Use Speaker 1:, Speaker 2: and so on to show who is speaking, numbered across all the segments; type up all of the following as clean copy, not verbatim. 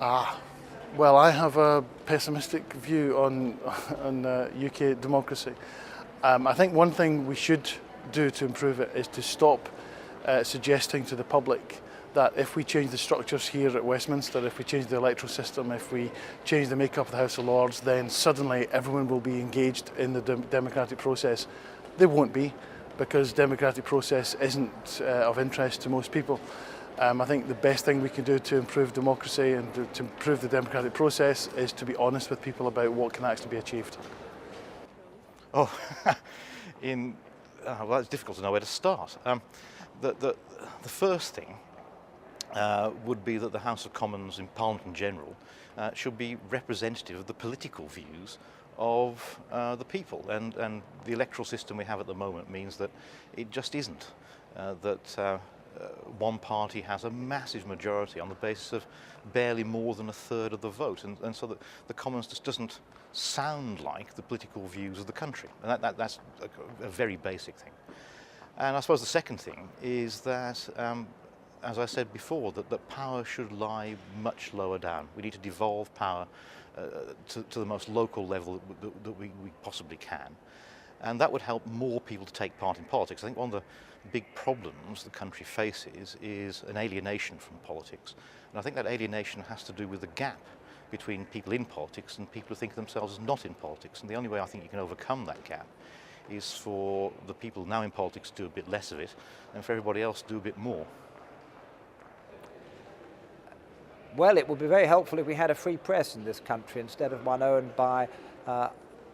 Speaker 1: Well, I have a pessimistic view on UK democracy. I think one thing we should do to improve it is to stop suggesting to the public that if we change the structures here at Westminster, if we change the electoral system, if we change the makeup of the House of Lords, then suddenly everyone will be engaged in the democratic process. They won't be, because democratic process isn't of interest to most people. I think the best thing we can do to improve democracy and to improve the democratic process is to be honest with people about what can actually be achieved.
Speaker 2: Oh, well, it's difficult to know where to start. The first thing would be that the House of Commons in Parliament in general should be representative of the political views of the people, and the electoral system we have at the moment means that it just isn't. One party has a massive majority on the basis of barely more than a third of the vote, and so the Commons just doesn't sound like the political views of the country, and that's a very basic thing. And I suppose the second thing is that, as I said before, that power should lie much lower down. We need to devolve power to the most local level that we possibly can. And that would help more people to take part in politics. I think one of the big problems the country faces is an alienation from politics. And I think that alienation has to do with the gap between people in politics and people who think of themselves as not in politics. And the only way I think you can overcome that gap is for the people now in politics to do a bit less of it, and for everybody else to do a bit more.
Speaker 3: Well, it would be very helpful if we had a free press in this country instead of one owned by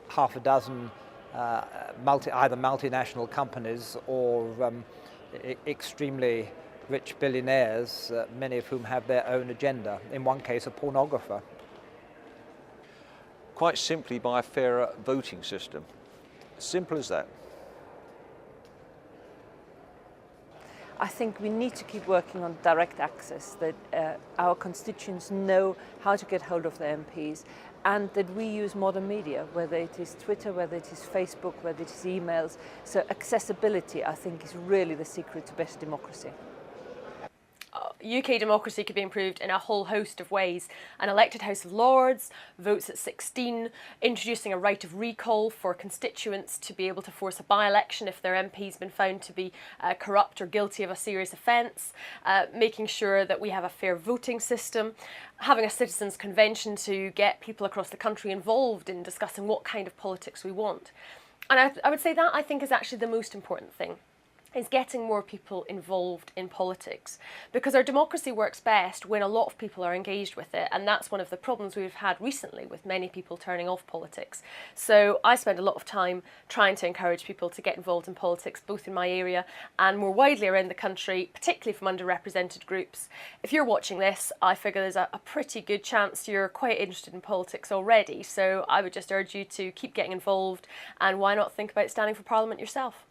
Speaker 3: half a dozen either multinational companies or extremely rich billionaires, many of whom have their own agenda, in one case a pornographer.
Speaker 4: Quite simply by a fairer voting system. Simple as that.
Speaker 5: I think we need to keep working on direct access, that our constituents know how to get hold of their MPs, and that we use modern media, whether it is Twitter, whether it is Facebook, whether it is emails. So accessibility, I think, is really the secret to better democracy.
Speaker 6: UK democracy could be improved in a whole host of ways. An elected House of Lords, votes at 16, introducing a right of recall for constituents to be able to force a by-election if their MP's been found to be corrupt or guilty of a serious offence, making sure that we have a fair voting system, having a citizens' convention to get people across the country involved in discussing what kind of politics we want. And I would say that, I think, is actually the most important thing, is getting more people involved in politics, because our democracy works best when a lot of people are engaged with it, and that's one of the problems we've had recently with many people turning off politics. So I spend a lot of time trying to encourage people to get involved in politics, both in my area and more widely around the country, particularly from underrepresented groups. If you're watching this, I figure there's a pretty good chance you're quite interested in politics already, so I would just urge you to keep getting involved, and why not think about standing for Parliament yourself?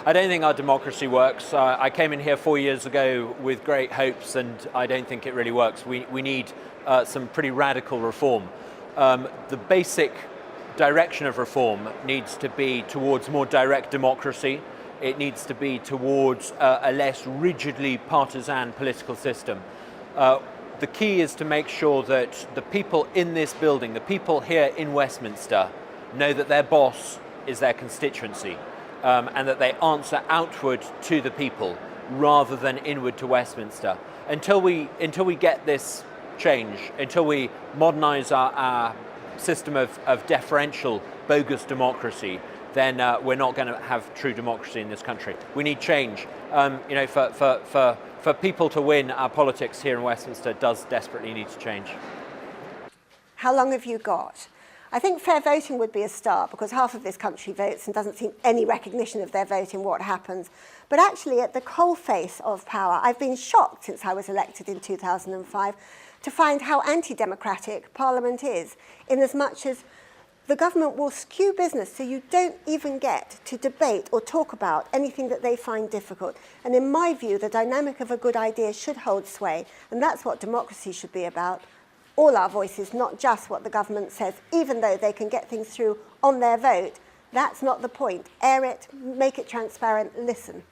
Speaker 7: I don't think our democracy works. I came in here 4 years ago with great hopes, and I don't think it really works. We need some pretty radical reform. The basic direction of reform needs to be towards more direct democracy. It needs to be towards a less rigidly partisan political system. The key is to make sure that the people in this building, the people here in Westminster, know that their boss is their constituency. And that they answer outward to the people rather than inward to Westminster. Until we get this change, until we modernise our system of deferential, bogus democracy, then we're not going to have true democracy in this country. We need change. For people to win, our politics here in Westminster does desperately need to change.
Speaker 8: How long have you got? I think fair voting would be a start, because half of this country votes and doesn't seem any recognition of their vote in what happens. But actually, at the coalface of power, I've been shocked since I was elected in 2005 to find how anti-democratic Parliament is, in as much as the government will skew business so you don't even get to debate or talk about anything that they find difficult. And in my view, the dynamic of a good idea should hold sway, and that's what democracy should be about. All our voices, not just what the government says, even though they can get things through on their vote. That's not the point. Air it, make it transparent, listen.